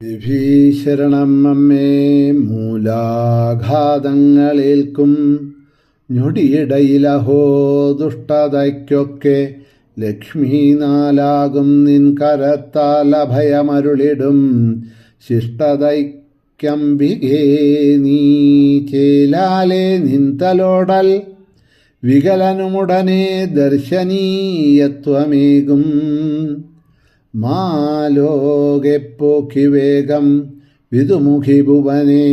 വിഭീഷണം അമ്മേ മൂലാഘാതങ്ങളേൽക്കും ഞൊടിയിടയിലഹോ ദുഷ്ടതയ്ക്കൊക്കെ ലക്ഷ്മി നാലാകും നിൻ കരത്താൽ അഭയമരുളിടും ശിഷ്ടതയ്ക്കംബികേ നീ ചേലാലെ നിൻ തലോടൽ വികലനുമുടനെ ദർശനീയത്വമേകും മാലോകെപ്പോക്കി വേഗം വിതുമുഖി ഭുവനേ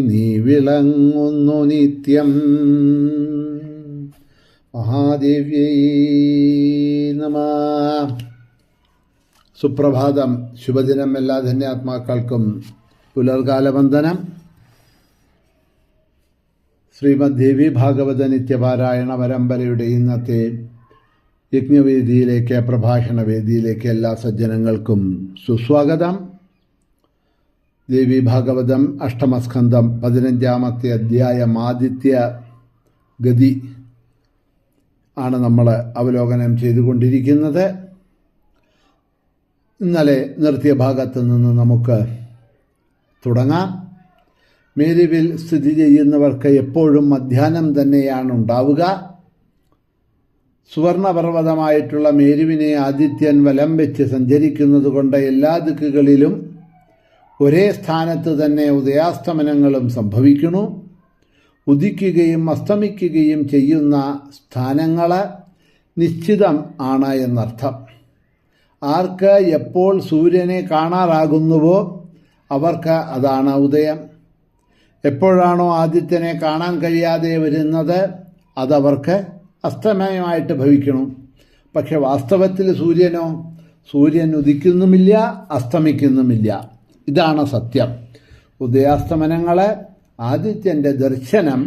നീ വിളങ്ങുന്നു നിത്യം. മഹാദേവ്യൈ നമഃ. സുപ്രഭാതം, ശുഭദിനം. എല്ലാ ധന്യാത്മാക്കൾക്കും പുലർകാലവന്ദനം. ശ്രീമദ് ദേവി ഭാഗവത നിത്യപാരായണ പരമ്പരയുടെ ഇന്നത്തെ യജ്ഞവേദിയിലേക്ക്, പ്രഭാഷണ വേദിയിലേക്ക് എല്ലാ സജ്ജനങ്ങൾക്കും സുസ്വാഗതം. ദേവി ഭാഗവതം അഷ്ടമസ്കന്ധം 15-ാമത്തെ അധ്യായം ആദിത്യ ഗതി ആണ് നമ്മൾ അവലോകനം ചെയ്തുകൊണ്ടിരിക്കുന്നത്. ഇന്നലെ നിർത്തിയ ഭാഗത്ത് നിന്ന് നമുക്ക് തുടങ്ങാം. മേരുവിൽ സ്ഥിതി ചെയ്യുന്നവർക്ക് എപ്പോഴും മധ്യാഹ്നം തന്നെയാണ് ഉണ്ടാവുക. സുവർണപർവ്വതമായിട്ടുള്ള മേരുവിനെ ആദിത്യൻ വലം വെച്ച് സഞ്ചരിക്കുന്നത് കൊണ്ട് എല്ലാ ദിക്കുകളിലും ഒരേ സ്ഥാനത്ത് തന്നെ ഉദയാസ്തമനങ്ങളും സംഭവിക്കുന്നു. ഉദിക്കുകയും അസ്തമിക്കുകയും ചെയ്യുന്ന സ്ഥാനങ്ങൾ നിശ്ചിതം ആണ് എന്നർത്ഥം. ആർക്ക് എപ്പോൾ സൂര്യനെ കാണാറാകുന്നുവോ അവർക്ക് അതാണ് ഉദയം. എപ്പോഴാണോ ആദിത്യനെ കാണാൻ കഴിയാതെ വരുന്നത് അതവർക്ക് അസ്തമയമായിട്ട് ഭവിക്കണം. പക്ഷെ വാസ്തവത്തിൽ സൂര്യൻ ഉദിക്കുന്നുമില്ല, അസ്തമിക്കുന്നുമില്ല. ഇതാണ് സത്യം. ഉദയാസ്തമനങ്ങൾ ആദിത്യൻ്റെ ദർശനം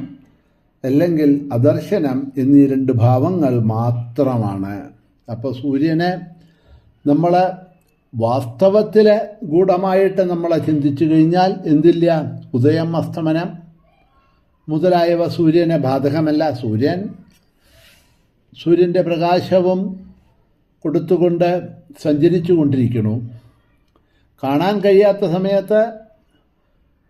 അല്ലെങ്കിൽ അദർശനം എന്നീ രണ്ട് ഭാവങ്ങൾ മാത്രമാണ്. അപ്പോൾ സൂര്യനെ നമ്മൾ വാസ്തവത്തിൽ ഗൂഢമായിട്ട് നമ്മൾ ചിന്തിച്ചു കഴിഞ്ഞാൽ എന്തില്ല, ഉദയം അസ്തമനം മുതലായവ സൂര്യനെ ബാധകമല്ല. സൂര്യൻ്റെ പ്രകാശവും കൊടുത്തുകൊണ്ട് സഞ്ചരിച്ചു കൊണ്ടിരിക്കുന്നു. കാണാൻ കഴിയാത്ത സമയത്ത്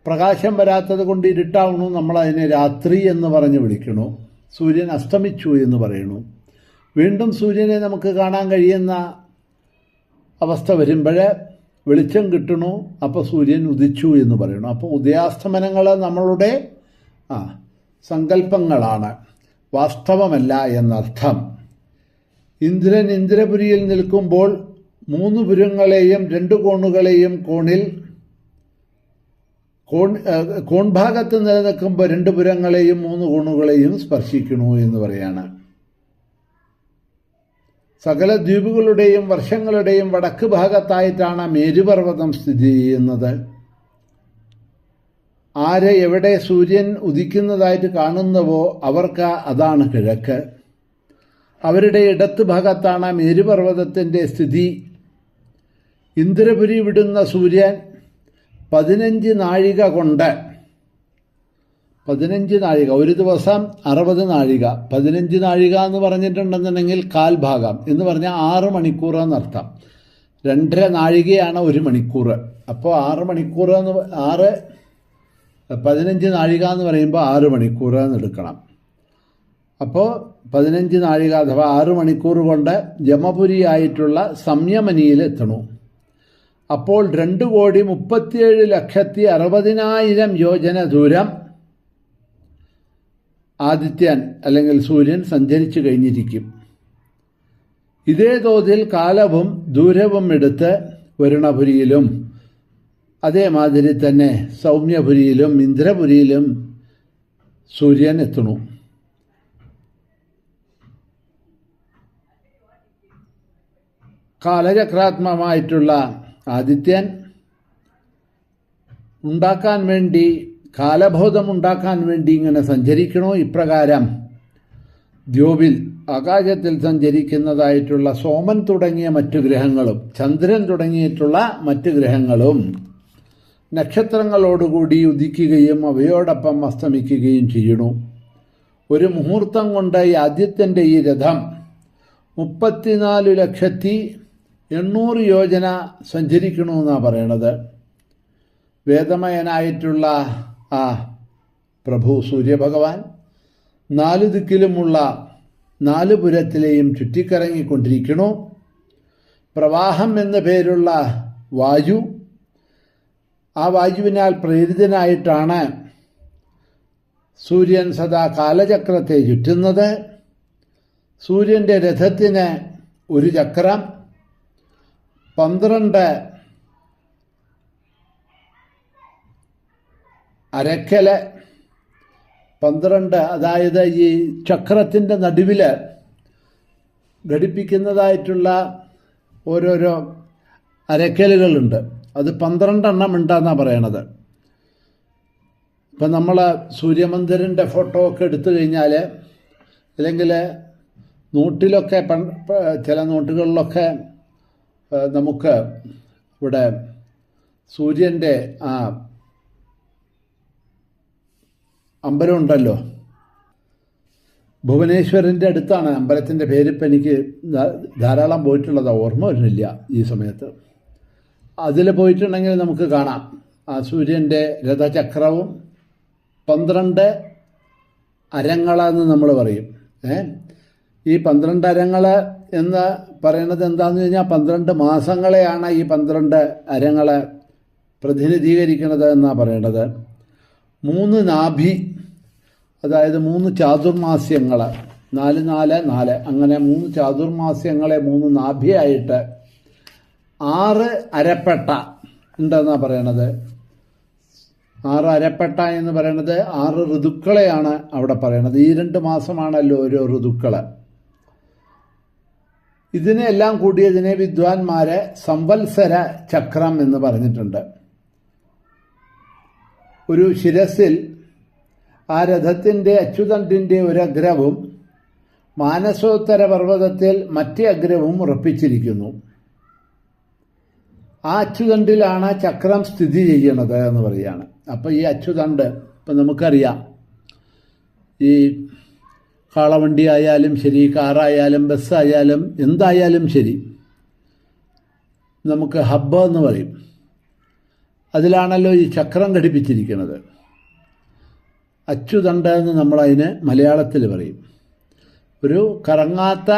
പ്രകാശം വരാത്തത് കൊണ്ട് ഇരുട്ടാവണു, നമ്മളതിനെ രാത്രി എന്ന് പറഞ്ഞ് വിളിക്കണു. സൂര്യൻ അസ്തമിച്ചു എന്ന് പറയണു. വീണ്ടും സൂര്യനെ നമുക്ക് കാണാൻ കഴിയുന്ന അവസ്ഥ വരുമ്പോൾ വെളിച്ചം കിട്ടണു, അപ്പോൾ സൂര്യൻ ഉദിച്ചു എന്ന് പറയണു. അപ്പോൾ ഉദയാസ്തമനങ്ങൾ നമ്മളുടെ സങ്കല്പങ്ങളാണ്, വാസ്തവമല്ല എന്നർത്ഥം. ഇന്ദ്രൻ ഇന്ദ്രപുരിയിൽ നിൽക്കുമ്പോൾ 3 പുരങ്ങളെയും 2 കോണുകളെയും കോൺഭാഗത്ത് നിലനിൽക്കുമ്പോൾ 2 പുരങ്ങളെയും 3 കോണുകളെയും സ്പർശിക്കണു എന്ന് പറയാണ്. സകല ദ്വീപുകളുടെയും വർഷങ്ങളുടെയും വടക്ക് ഭാഗത്തായിട്ടാണ് മേരുപർവ്വതം സ്ഥിതി ചെയ്യുന്നത്. ആര് എവിടെ സൂര്യൻ ഉദിക്കുന്നതായിട്ട് കാണുന്നവോ അവർക്ക് അതാണ് കിഴക്ക്. അവരുടെ ഇടത്ത് ഭാഗത്താണ് മേരുപർവ്വതത്തിൻ്റെ സ്ഥിതി. ഇന്ദ്രപുരി വിടുന്ന സൂര്യൻ 15 നാഴിക കൊണ്ട് 15 നാഴിക, ഒരു ദിവസം 60 നാഴിക. 15 നാഴിക എന്ന് പറഞ്ഞിട്ടുണ്ടെന്നുണ്ടെങ്കിൽ കാൽഭാഗം എന്ന് പറഞ്ഞാൽ 6 മണിക്കൂർ എന്നർത്ഥം. 2.5 നാഴികയാണ് 1 മണിക്കൂർ. അപ്പോൾ 6 മണിക്കൂർ 15 നാഴിക എന്ന് പറയുമ്പോൾ 6 മണിക്കൂർ എന്നെടുക്കണം. അപ്പോൾ 15 നാഴിക അഥവാ 6 മണിക്കൂർ കൊണ്ട് ജമപുരിയായിട്ടുള്ള സംയമനിയിൽ എത്തണു. അപ്പോൾ 2,37,60,000 യോജന ദൂരം ആദിത്യൻ അല്ലെങ്കിൽ സൂര്യൻ സഞ്ചരിച്ചു കഴിഞ്ഞിരിക്കും. ഇതേ തോതിൽ കാലവും ദൂരവും എടുത്ത് വരുണപുരിയിലും അതേമാതിരി തന്നെ സൗമ്യപുരിയിലും ഇന്ദ്രപുരിയിലും സൂര്യൻ എത്തണു. കാലചക്രാത്മകമായിട്ടുള്ള ആദിത്യൻ ഉണ്ടാക്കാൻ വേണ്ടി, കാലബോധം ഉണ്ടാക്കാൻ വേണ്ടി ഇങ്ങനെ സഞ്ചരിക്കണോ. ഇപ്രകാരം ദ്യോവിൽ ആകാശത്തിൽ സഞ്ചരിക്കുന്നതായിട്ടുള്ള സോമൻ തുടങ്ങിയ മറ്റു ഗ്രഹങ്ങളും ചന്ദ്രൻ തുടങ്ങിയിട്ടുള്ള മറ്റു ഗ്രഹങ്ങളും നക്ഷത്രങ്ങളോടുകൂടി ഉദിക്കുകയും അവയോടൊപ്പം അസ്തമിക്കുകയും ചെയ്യണു. ഒരു മുഹൂർത്തം കൊണ്ട് ഈ ആദിത്യൻ്റെ ഈ രഥം 34,800,000 യോജന സഞ്ചരിക്കണമെന്നാണ് പറയണത്. വേദമയനായിട്ടുള്ള ആ പ്രഭു സൂര്യഭഗവാൻ 4 ദിക്കിലുമുള്ള 4 പുരത്തിലെയും ചുറ്റിക്കറങ്ങിക്കൊണ്ടിരിക്കണു. പ്രവാഹം എന്ന പേരുള്ള വായു, ആ വായുവിനാൽ പ്രേരിതനായിട്ടാണ് സൂര്യൻ സദാ കാലചക്രത്തെ ചുറ്റുന്നത്. സൂര്യൻ്റെ രഥത്തിന് ഒരു ചക്രം, 12 അരക്കല്, 12 അതായത് ഈ ചക്രത്തിൻ്റെ നടുവിൽ ഘടിപ്പിക്കുന്നതായിട്ടുള്ള ഓരോരോ അരക്കലുകളുണ്ട്. അത് 12 എണ്ണം ഉണ്ടെന്നാണ് പറയണത്. ഇപ്പം നമ്മൾ സൂര്യമന്ദിരൻ്റെ ഫോട്ടോ ഒക്കെ എടുത്തു കഴിഞ്ഞാൽ, അല്ലെങ്കിൽ നോട്ടിലൊക്കെ ചില നോട്ടുകളിലൊക്കെ നമുക്ക് ഇവിടെ സൂര്യൻ്റെ ആ അമ്പലമുണ്ടല്ലോ, ഭുവനേശ്വരൻ്റെ അടുത്താണ് അമ്പലത്തിൻ്റെ പേരിപ്പോൾ എനിക്ക് ധാരാളം പോയിട്ടുള്ളതാണ്, ഓർമ്മ വരുന്നില്ല ഈ സമയത്ത്. അതിൽ പോയിട്ടുണ്ടെങ്കിൽ നമുക്ക് കാണാം ആ സൂര്യൻ്റെ രഥചക്രവും 12 അരങ്ങളെന്ന് നമ്മൾ പറയും. ഈ 12 അരങ്ങൾ എന്ന് പറയുന്നത് എന്താണെന്ന് കഴിഞ്ഞാൽ 12 മാസങ്ങളെയാണ് ഈ 12 അരങ്ങളെ പ്രതിനിധീകരിക്കുന്നത് എന്നാണ് പറയണത്. 3 നാഭി, അതായത് 3 ചാതുർമാസ്യങ്ങൾ, 4 4 4 അങ്ങനെ 3 ചാതുർമാസ്യങ്ങളെ 3 നാഭിയായിട്ട് 6 അരപ്പെട്ട ഉണ്ടെന്നാണ് പറയണത്. 6 അരപ്പെട്ട എന്ന് പറയണത് 6 ഋതുക്കളെയാണ് അവിടെ പറയണത്. ഈ 2 മാസമാണല്ലോ ഓരോ ഋതുക്കൾ. ഇതിനെല്ലാം കൂടിയതിനെ വിദ്വാൻമാരെ സംവത്സര ചക്രം എന്ന് പറഞ്ഞിട്ടുണ്ട്. ഒരു ശിരസിൽ ആ രഥത്തിൻ്റെ അച്യുതണ്ടിൻ്റെ ഒരഗ്രവും മാനസോത്തര പർവ്വതത്തിൽ മറ്റേ അഗ്രവും ഉറപ്പിച്ചിരിക്കുന്നു. ആ അച്യുതണ്ടിലാണ് ചക്രം സ്ഥിതി ചെയ്യണത് എന്ന് പറയുകയാണ്. അപ്പോൾ ഈ അച്യുതണ്ട് ഇപ്പം നമുക്കറിയാം, ഈ കാളവണ്ടി ആയാലും ശരി, കാറായാലും ബസ്സായാലും എന്തായാലും ശരി, നമുക്ക് ഹബ്ബ് എന്ന് പറയും. അതിലാണല്ലോ ഈ ചക്രം ഘടിപ്പിച്ചിരിക്കുന്നത്. അച്യുതണ്ട് എന്ന് നമ്മളതിന് മലയാളത്തിൽ പറയും. ഒരു കറങ്ങാത്ത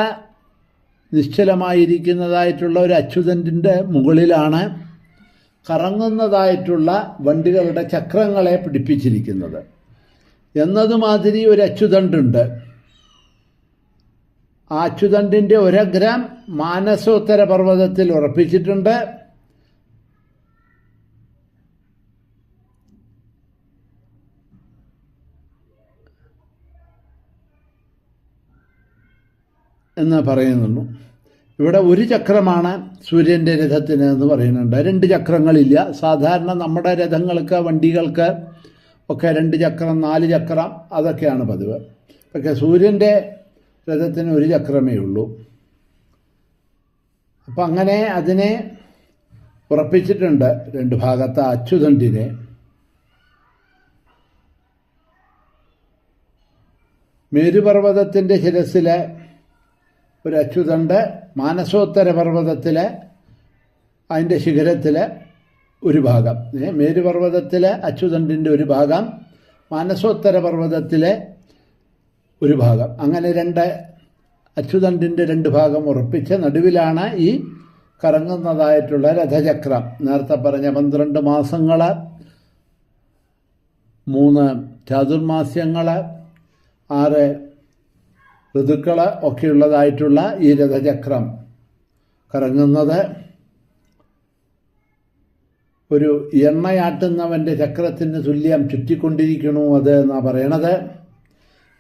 നിശ്ചലമായിരിക്കുന്നതായിട്ടുള്ള ഒരു അച്യുതണ്ടിൻ്റെ മുകളിലാണ് കറങ്ങുന്നതായിട്ടുള്ള വണ്ടികളുടെ ചക്രങ്ങളെ പിടിപ്പിച്ചിരിക്കുന്നത്. എന്നതുമാതിരി ഒരു അച്യുതണ്ടുണ്ട്. ആ അച്യുതണ്ടിൻ്റെ ഒരഗ്രം മാനസോത്തര പർവ്വതത്തിൽ ഉറപ്പിച്ചിട്ടുണ്ട്. എന്ന് പറയുന്നു. ഇവിടെ ഒരു ചക്രമാണ് സൂര്യൻ്റെ രഥത്തിന് എന്ന് പറയുന്നുണ്ട്. 2 ചക്രങ്ങളില്ല. സാധാരണ നമ്മുടെ രഥങ്ങൾക്ക്, വണ്ടികൾക്ക് ഒക്കെ 2 ചക്രം, 4 ചക്രം അതൊക്കെയാണ് പതിവ്. പക്ഷേ സൂര്യൻ്റെ രഥത്തിന് ഒരു ചക്രമേ ഉള്ളൂ. അപ്പം അങ്ങനെ അതിനെ ഉറപ്പിച്ചിട്ടുണ്ട് 2 ഭാഗത്ത് അച്യുതണ്ടിനെ. മേരുപർവ്വതത്തിൻ്റെ ശിരസിലെ ഒരു അച്യുതണ്ട്, മാനസോത്തര പർവ്വതത്തിലെ അതിൻ്റെ ശിഖരത്തിലെ ഒരു ഭാഗം, മേരുപർവ്വതത്തിലെ അച്യുതണ്ടിൻ്റെ ഒരു ഭാഗം, മാനസോത്തര പർവ്വതത്തിലെ ഒരു ഭാഗം, അങ്ങനെ 2 അച്യുതണ്ടിൻ്റെ 2 ഭാഗം ഉറപ്പിച്ച് നടുവിലാണ് ഈ കറങ്ങുന്നതായിട്ടുള്ള രഥചക്രം. നേരത്തെ പറഞ്ഞ 12 മാസങ്ങൾ, 3 ചാതുർമാസ്യങ്ങൾ, 6 ഋതുക്കൾ ഒക്കെയുള്ളതായിട്ടുള്ള ഈ രഥചക്രം കറങ്ങുന്നത് ഒരു എണ്ണയാട്ടുന്നവൻ്റെ ചക്രത്തിന് തുല്യം ചുറ്റിക്കൊണ്ടിരിക്കണു അത് എന്നാണ് പറയണത്.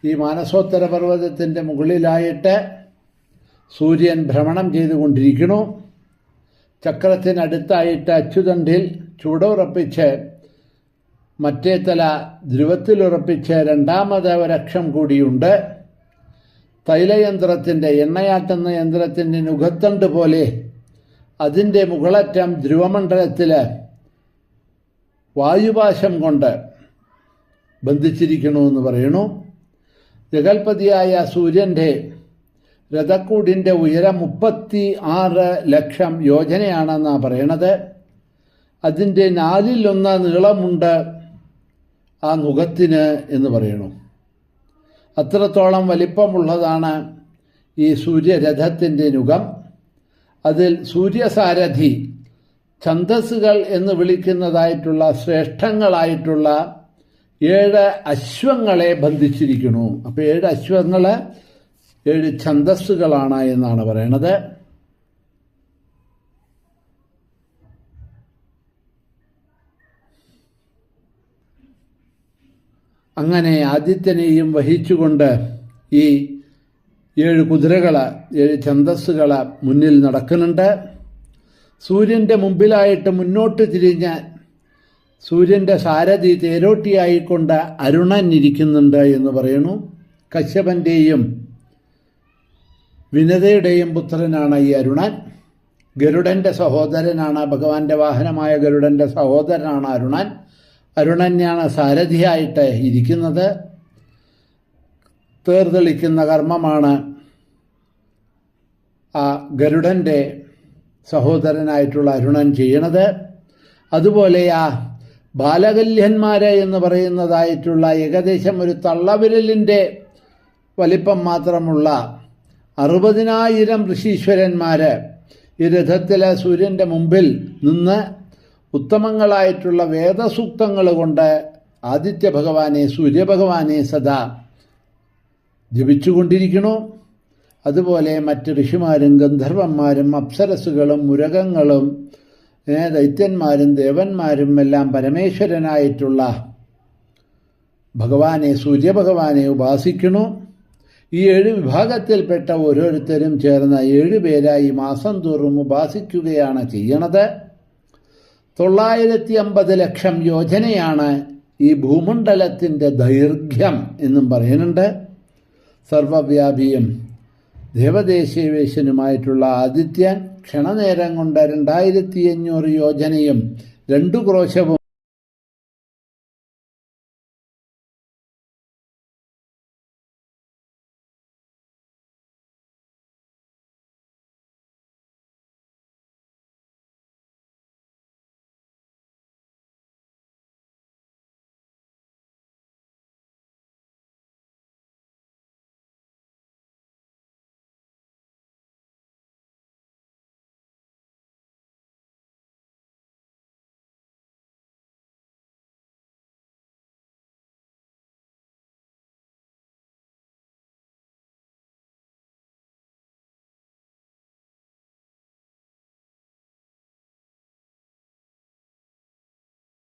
ഈ മാനസോത്തര പർവ്വതത്തിൻ്റെ മുകളിലായിട്ട് സൂര്യൻ ഭ്രമണം ചെയ്തുകൊണ്ടിരിക്കണു. ചക്രത്തിനടുത്തായിട്ട് അച്യുതണ്ടിൽ ചുവടുറപ്പിച്ച് മറ്റേ തല ധ്രുവത്തിലുറപ്പിച്ച് 2ാമത് ഒരക്ഷം കൂടിയുണ്ട്. തൈലയന്ത്രത്തിൻ്റെ, എണ്ണയാട്ടുന്ന യന്ത്രത്തിൻ്റെ നുഖത്തണ്ട് പോലെ അതിൻ്റെ മുകളറ്റം ധ്രുവമണ്ഡലത്തിൽ വായുപാശം കൊണ്ട് ബന്ധിച്ചിരിക്കണമെന്ന് പറയണു. ജഗൽപതിയായ സൂര്യൻ്റെ രഥക്കൂടിൻ്റെ ഉയരം 36 ലക്ഷം യോജനയാണെന്നാണ് പറയണത്. അതിൻ്റെ 4/1 നീളമുണ്ട് ആ നുകത്തിന് എന്ന് പറയണു. അത്രത്തോളം വലിപ്പമുള്ളതാണ് ഈ സൂര്യരഥത്തിൻ്റെ നുകം. അതിൽ സൂര്യസാരഥി, ഛന്ദസ്സുകൾ എന്ന് വിളിക്കുന്നതായിട്ടുള്ള ശ്രേഷ്ഠങ്ങളായിട്ടുള്ള 7 അശ്വങ്ങളെ ബന്ധിച്ചിരിക്കുന്നു. അപ്പോൾ 7 അശ്വങ്ങൾ 7 ഛന്ദസ്സുകളാണ് എന്നാണ് പറയണത്. അങ്ങനെ ആദിത്യനെയും വഹിച്ചുകൊണ്ട് ഈ 7 കുതിരകൾ, 7 ഛന്ദസ്സുകൾ മുന്നിൽ നടക്കുന്നുണ്ട്. സൂര്യൻ്റെ മുമ്പിലായിട്ട് മുന്നോട്ട് തിരിഞ്ഞ് സൂര്യൻ്റെ സാരഥി തേരോട്ടിയായിക്കൊണ്ട് അരുണൻ ഇരിക്കുന്നുണ്ട് എന്ന് പറയുന്നു. കശ്യപൻ്റെയും വിനതയുടെയും പുത്രനാണ് ഈ അരുണൻ. ഗരുഡൻ്റെ സഹോദരനാണ്, ഭഗവാന്റെ വാഹനമായ ഗരുഡൻ്റെ സഹോദരനാണ് അരുണൻ. അരുണനെയാണ് സാരഥിയായിട്ട് ഇരിക്കുന്നത്. തേർതെളിക്കുന്ന കർമ്മമാണ് ആ ഗരുഡൻ്റെ സഹോദരനായിട്ടുള്ള അരുണൻ ചെയ്യണത്. അതുപോലെ ആ ബാലകല്യന്മാരെ എന്ന് പറയുന്നതായിട്ടുള്ള ഏകദേശം ഒരു തള്ളവിരലിൻ്റെ വലിപ്പം മാത്രമുള്ള 60,000 ഋഷീശ്വരന്മാർ ഈ രഥത്തിലെ സൂര്യൻ്റെ മുമ്പിൽ നിന്ന് ഉത്തമങ്ങളായിട്ടുള്ള വേദസൂക്തങ്ങൾ കൊണ്ട് ആദിത്യ ഭഗവാനെ, സൂര്യഭഗവാനെ സദാ ജപിച്ചുകൊണ്ടിരിക്കണു. അതുപോലെ മറ്റ് ഋഷിമാരും ഗന്ധർവന്മാരും അപ്സരസുകളും മുരകങ്ങളും ദൈത്യന്മാരും ദേവന്മാരും എല്ലാം പരമേശ്വരനായിട്ടുള്ള ഭഗവാനെ, സൂര്യഭഗവാനെ ഉപാസിക്കണു. ഈ 7 വിഭാഗത്തിൽപ്പെട്ട ഓരോരുത്തരും ചേർന്ന് 7 പേരായി മാസം തോറും ഉപാസിക്കുകയാണ് ചെയ്യണത്. 950 ലക്ഷം യോജനയാണ് ഈ ഭൂമണ്ഡലത്തിൻ്റെ ദൈർഘ്യം എന്നും പറയുന്നുണ്ട്. സർവവ്യാപിയും ദേവദേശവേശനുമായിട്ടുള്ള ആദിത്യൻ ക്ഷണനേരം കൊണ്ട് 2500 യോജനയും 2 ക്രോശവും